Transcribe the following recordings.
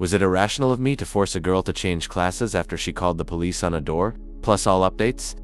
Was it irrational of me to force a girl to change classes after she called the police on a door, plus all updates?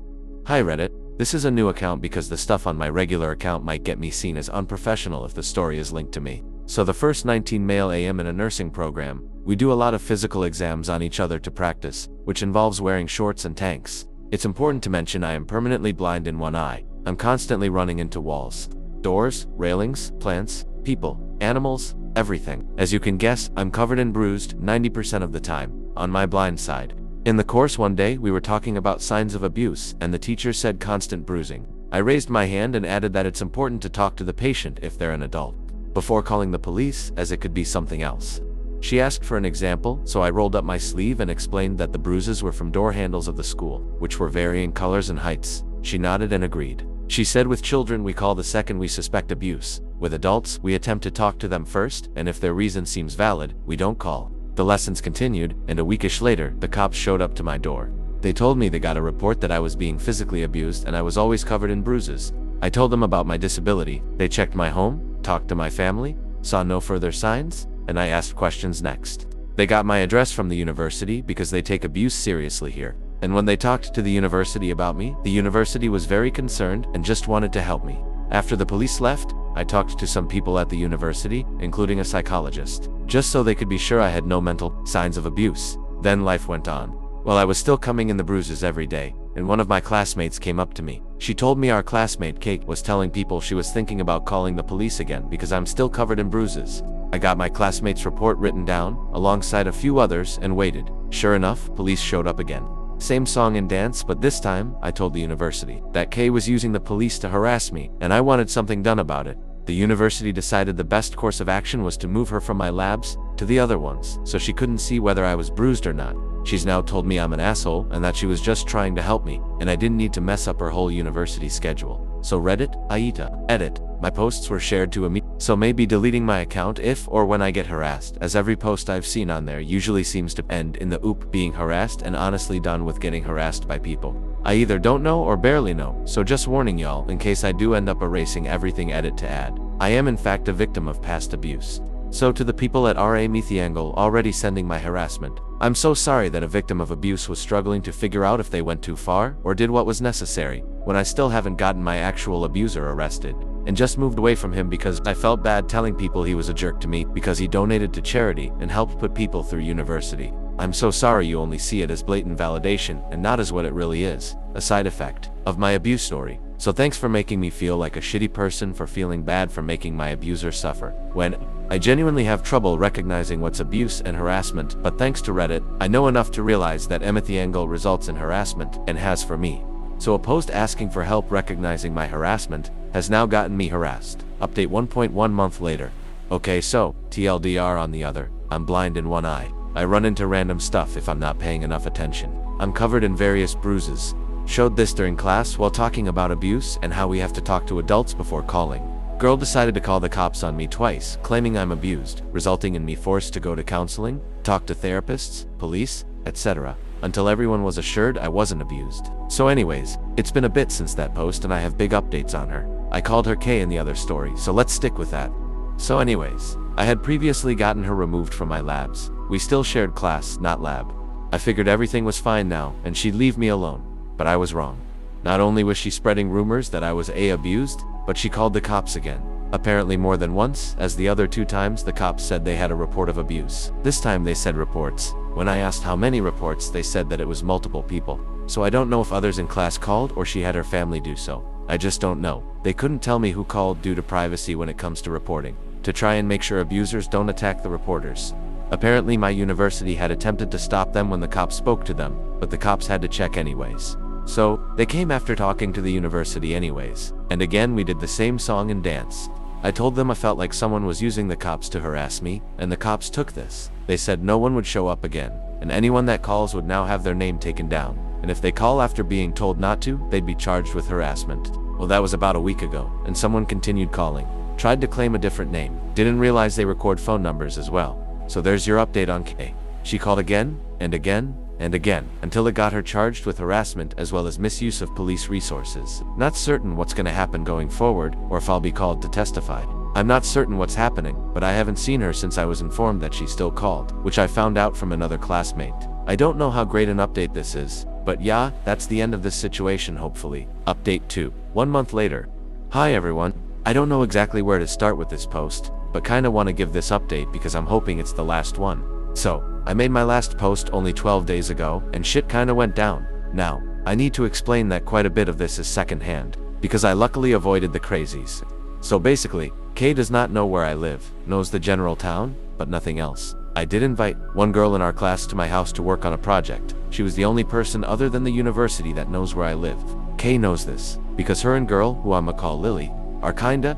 Hi Reddit, this is a new account because the stuff on my regular account might get me seen as unprofessional if the story is linked to me. So the first 19 male AM in a nursing program, we do a lot of physical exams on each other to practice, which involves wearing shorts and tanks. It's important to mention I am permanently blind in one eye. I'm constantly running into walls, doors, railings, plants, people, animals, everything. As you can guess, I'm covered and bruised 90% of the time, on my blind side. In the course one day, we were talking about signs of abuse, and the teacher said constant bruising. I raised my hand and added that it's important to talk to the patient if they're an adult, before calling the police, as it could be something else. She asked for an example, so I rolled up my sleeve and explained that the bruises were from door handles of the school, which were varying colors and heights. She nodded and agreed. She said with children we call the second we suspect abuse. With adults, we attempt to talk to them first, and if their reason seems valid, we don't call. The lessons continued, and a weekish later, the cops showed up to my door. They told me they got a report that I was being physically abused and I was always covered in bruises. I told them about my disability. They checked my home, talked to my family, saw no further signs, and I asked questions next. They got my address from the university because they take abuse seriously here. And when they talked to the university about me, the university was very concerned and just wanted to help me. After the police left, I talked to some people at the university, including a psychologist, just so they could be sure I had no mental signs of abuse. Then life went on. Well, I was still coming in the bruises every day, and one of my classmates came up to me. She told me our classmate Kate was telling people she was thinking about calling the police again because I'm still covered in bruises. I got my classmate's report written down, alongside a few others, and waited. Sure enough, police showed up again. Same song and dance, but this time, I told the university that Kay was using the police to harass me, and I wanted something done about it. The university decided the best course of action was to move her from my labs to the other ones, so she couldn't see whether I was bruised or not. She's now told me I'm an asshole and that she was just trying to help me, and I didn't need to mess up her whole university schedule. So Reddit, Aita, edit. My posts were shared to so maybe deleting my account if or when I get harassed, as every post I've seen on there usually seems to end in the oop being harassed and honestly done with getting harassed by people I either don't know or barely know, so just warning y'all in case I do end up erasing everything edit to add. I am in fact a victim of past abuse. So to the people at RA Methiangle already sending my harassment, I'm so sorry that a victim of abuse was struggling to figure out if they went too far or did what was necessary, when I still haven't gotten my actual abuser arrested, and just moved away from him because I felt bad telling people he was a jerk to me because he donated to charity and helped put people through university. I'm so sorry you only see it as blatant validation and not as what it really is, a side effect of my abuse story. So thanks for making me feel like a shitty person for feeling bad for making my abuser suffer, when I genuinely have trouble recognizing what's abuse and harassment, but thanks to Reddit, I know enough to realize that Methiangle results in harassment, and has for me. So a post asking for help recognizing my harassment has now gotten me harassed. Update 1.1 month later. Okay, so, TLDR on the other, I'm blind in one eye. I run into random stuff if I'm not paying enough attention. I'm covered in various bruises. Showed this during class while talking about abuse and how we have to talk to adults before calling. Girl decided to call the cops on me twice, claiming I'm abused, resulting in me forced to go to counseling, talk to therapists, police, etc., until everyone was assured I wasn't abused. So anyways, it's been a bit since that post and I have big updates on her. I called her Kay in the other story, so let's stick with that. So anyways, I had previously gotten her removed from my labs. We still shared class, not lab. I figured everything was fine now and she'd leave me alone. But I was wrong. Not only was she spreading rumors that I was abused, but she called the cops again. Apparently more than once, as the other 2 times the cops said they had a report of abuse. This time they said reports. When I asked how many reports, they said that it was multiple people. So I don't know if others in class called or she had her family do so. I just don't know. They couldn't tell me who called due to privacy when it comes to reporting, to try and make sure abusers don't attack the reporters. Apparently my university had attempted to stop them when the cops spoke to them, but the cops had to check anyways. So, they came after talking to the university anyways, and again we did the same song and dance. I told them I felt like someone was using the cops to harass me, and the cops took this. They said no one would show up again, and anyone that calls would now have their name taken down, and if they call after being told not to, they'd be charged with harassment. Well, that was about a week ago, and someone continued calling, tried to claim a different name, didn't realize they record phone numbers as well. So there's your update on Kay. She called again, and again, and again, until it got her charged with harassment as well as misuse of police resources. Not certain what's gonna happen going forward, or if I'll be called to testify. I'm not certain what's happening, but I haven't seen her since I was informed that she still called, which I found out from another classmate. I don't know how great an update this is, but yeah, that's the end of this situation hopefully. Update 2. 1 month later. Hi everyone. I don't know exactly where to start with this post, but kinda wanna give this update because I'm hoping it's the last one. So, I made my last post only 12 days ago, and shit kinda went down. Now, I need to explain that quite a bit of this is secondhand, because I luckily avoided the crazies. So basically, Kay does not know where I live, knows the general town, but nothing else. I did invite one girl in our class to my house to work on a project. She was the only person other than the university that knows where I live. Kay knows this, because her and girl, who I'ma call Lily, are kinda,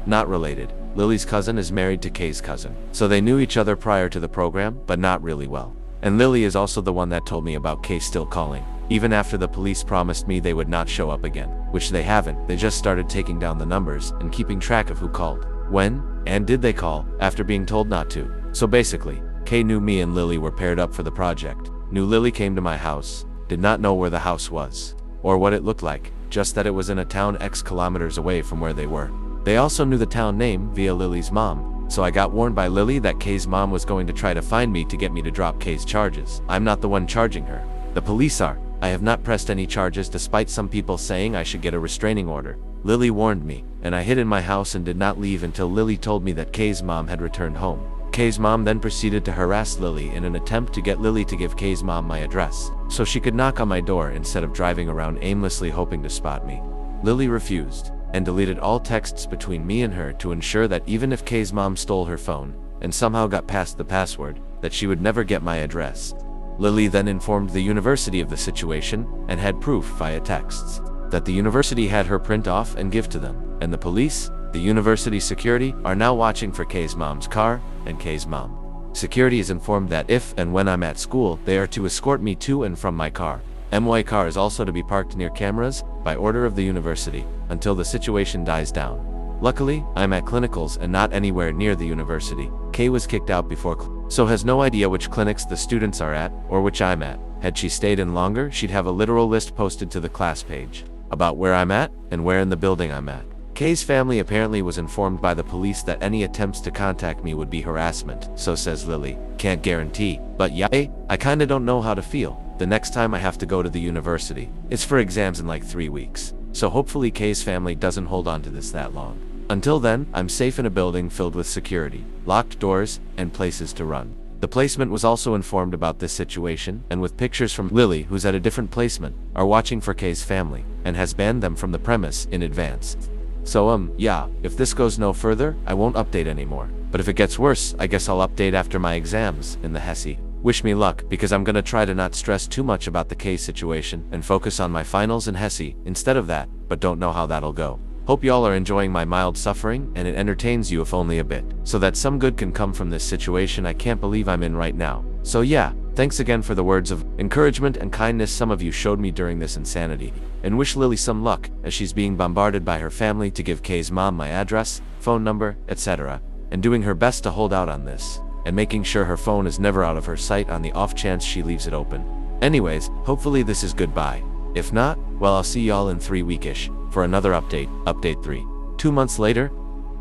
not related. Lily's cousin is married to Kay's cousin, so they knew each other prior to the program, but not really well. And Lily is also the one that told me about Kay still calling, even after the police promised me they would not show up again, which they haven't. They just started taking down the numbers and keeping track of who called, when, and did they call, after being told not to. So basically, Kay knew me and Lily were paired up for the project, knew Lily came to my house, did not know where the house was, or what it looked like, just that it was in a town X kilometers away from where they were. They also knew the town name via Lily's mom, so I got warned by Lily that Kay's mom was going to try to find me to get me to drop Kay's charges. I'm not the one charging her. The police are. I have not pressed any charges despite some people saying I should get a restraining order. Lily warned me, and I hid in my house and did not leave until Lily told me that Kay's mom had returned home. Kay's mom then proceeded to harass Lily in an attempt to get Lily to give Kay's mom my address, so she could knock on my door instead of driving around aimlessly hoping to spot me. Lily refused, and deleted all texts between me and her to ensure that even if Kay's mom stole her phone, and somehow got past the password, that she would never get my address. Lily then informed the university of the situation, and had proof via texts, that the university had her print off and give to them, and the police, the university security, are now watching for Kay's mom's car, and Kay's mom. Security is informed that if and when I'm at school, they are to escort me to and from my car. My car is also to be parked near cameras, by order of the university, until the situation dies down. Luckily, I'm at clinicals and not anywhere near the university. Kay was kicked out before so has no idea which clinics the students are at, or which I'm at. Had she stayed in longer, she'd have a literal list posted to the class page, about where I'm at, and where in the building I'm at. Kay's family apparently was informed by the police that any attempts to contact me would be harassment, so says Lily. Can't guarantee, but yeah, I kinda don't know how to feel the next time I have to go to the university. It's for exams in like 3 weeks, so hopefully Kay's family doesn't hold on to this that long. Until then, I'm safe in a building filled with security, locked doors, and places to run. The placement was also informed about this situation, and with pictures from Lily, who's at a different placement, are watching for Kay's family, and has banned them from the premise in advance. So yeah, if this goes no further, I won't update anymore. But if it gets worse, I guess I'll update after my exams in the Hesse. Wish me luck, because I'm gonna try to not stress too much about the Kay situation, and focus on my finals in Hesse instead of that, but don't know how that'll go. Hope y'all are enjoying my mild suffering, and it entertains you if only a bit, so that some good can come from this situation I can't believe I'm in right now. So yeah, thanks again for the words of encouragement and kindness some of you showed me during this insanity, and wish Lily some luck, as she's being bombarded by her family to give Kay's mom my address, phone number, etc., and doing her best to hold out on this, and making sure her phone is never out of her sight on the off chance she leaves it open. Anyways, hopefully this is goodbye. If not, well, I'll see y'all in 3 weekish for another update, update 3. 2 months later?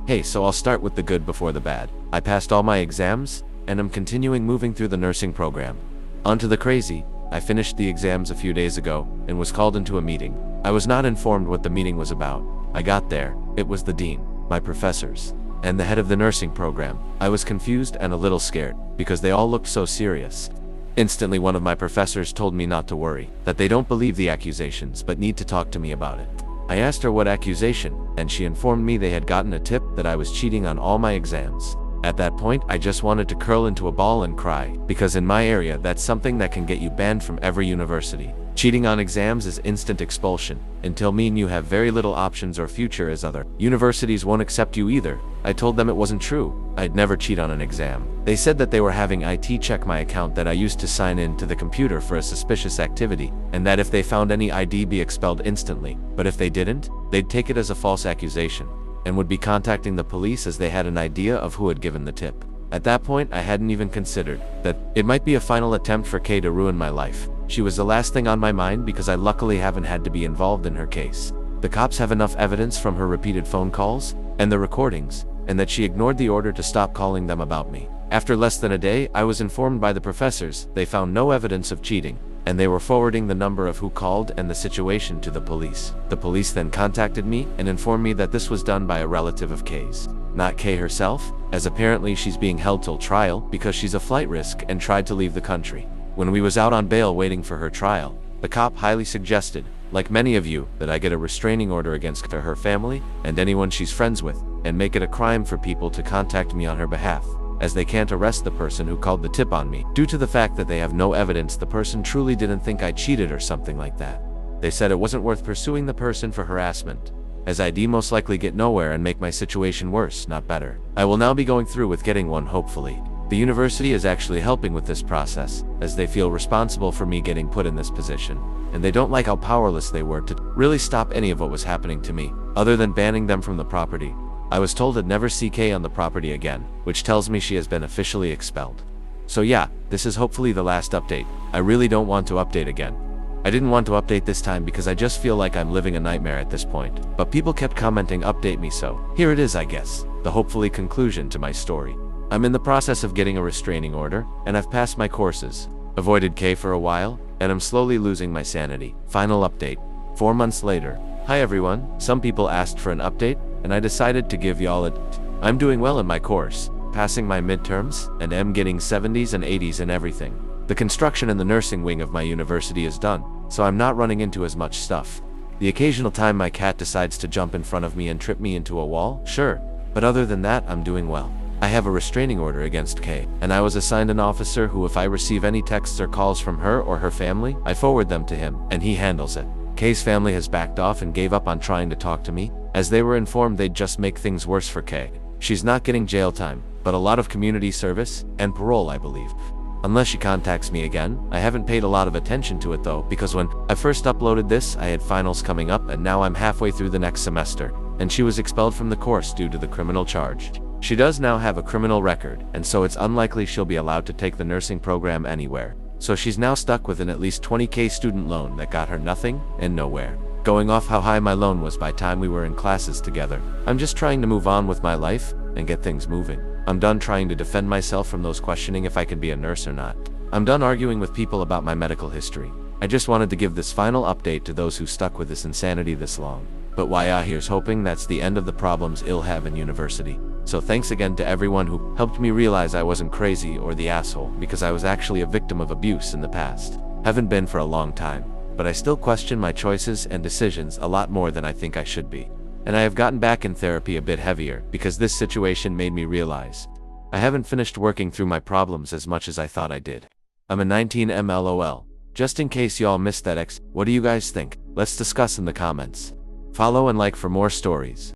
Hey, so I'll start with the good before the bad. I passed all my exams, and I'm continuing moving through the nursing program. On to the crazy. I finished the exams a few days ago, and was called into a meeting. I was not informed what the meeting was about. I got there, it was the dean, my professors, and the head of the nursing program. I was confused and a little scared, because they all looked so serious. Instantly one of my professors told me not to worry, that they don't believe the accusations but need to talk to me about it. I asked her what accusation, and she informed me they had gotten a tip that I was cheating on all my exams. At that point, I just wanted to curl into a ball and cry, because in my area that's something that can get you banned from every university. Cheating on exams is instant expulsion, until mean you have very little options or future as other universities won't accept you either. I told them it wasn't true. I'd never cheat on an exam. They said that they were having IT check my account that I used to sign in to the computer for a suspicious activity, and that if they found any ID be expelled instantly, but if they didn't, they'd take it as a false accusation, and would be contacting the police as they had an idea of who had given the tip. At that point, I hadn't even considered that it might be a final attempt for Kay to ruin my life. She was the last thing on my mind because I luckily haven't had to be involved in her case. The cops have enough evidence from her repeated phone calls, and the recordings, and that she ignored the order to stop calling them about me. After less than a day, I was informed by the professors they found no evidence of cheating, and they were forwarding the number of who called and the situation to the police. The police then contacted me and informed me that this was done by a relative of Kay's, not Kay herself, as apparently she's being held till trial because she's a flight risk and tried to leave the country. When we was out on bail waiting for her trial, the cop highly suggested, like many of you, that I get a restraining order against her family and anyone she's friends with, and make it a crime for people to contact me on her behalf, as they can't arrest the person who called the tip on me, due to the fact that they have no evidence the person truly didn't think I cheated or something like that. They said it wasn't worth pursuing the person for harassment, as I'd most likely get nowhere and make my situation worse, not better. I will now be going through with getting one, hopefully. The university is actually helping with this process, as they feel responsible for me getting put in this position, and they don't like how powerless they were to really stop any of what was happening to me, other than banning them from the property. I was told I'd never see Kay on the property again, which tells me she has been officially expelled. So yeah, this is hopefully the last update. I really don't want to update again. I didn't want to update this time because I just feel like I'm living a nightmare at this point, but people kept commenting update me, so here it is, I guess, the hopefully conclusion to my story. I'm in the process of getting a restraining order, and I've passed my courses, avoided Kay for a while, and I'm slowly losing my sanity. Final update. 4 months later. Hi everyone, some people asked for an update, and I decided to give y'all it. I'm doing well in my course, passing my midterms, and am getting 70s and 80s in everything. The construction in the nursing wing of my university is done, so I'm not running into as much stuff. The occasional time my cat decides to jump in front of me and trip me into a wall, sure, but other than that, I'm doing well. I have a restraining order against Kay, and I was assigned an officer who, if I receive any texts or calls from her or her family, I forward them to him, and he handles it. Kay's family has backed off and gave up on trying to talk to me, as they were informed they'd just make things worse for Kay. She's not getting jail time, but a lot of community service, and parole, I believe. Unless she contacts me again. I haven't paid a lot of attention to it though, because when I first uploaded this, I had finals coming up, and now I'm halfway through the next semester, and she was expelled from the course due to the criminal charge. She does now have a criminal record, and so it's unlikely she'll be allowed to take the nursing program anywhere. So she's now stuck with an at least 20K student loan that got her nothing and nowhere. Going off how high my loan was by time we were in classes together, I'm just trying to move on with my life and get things moving. I'm done trying to defend myself from those questioning if I can be a nurse or not. I'm done arguing with people about my medical history. I just wanted to give this final update to those who stuck with this insanity this long. But here's hoping that's the end of the problems I'll have in university. So thanks again to everyone who helped me realize I wasn't crazy or the asshole, because I was actually a victim of abuse in the past. Haven't been for a long time, but I still question my choices and decisions a lot more than I think I should be. And I have gotten back in therapy a bit heavier, because this situation made me realize I haven't finished working through my problems as much as I thought I did. I'm a 19M LOL. Just in case y'all missed that what do you guys think? Let's discuss in the comments. Follow and like for more stories.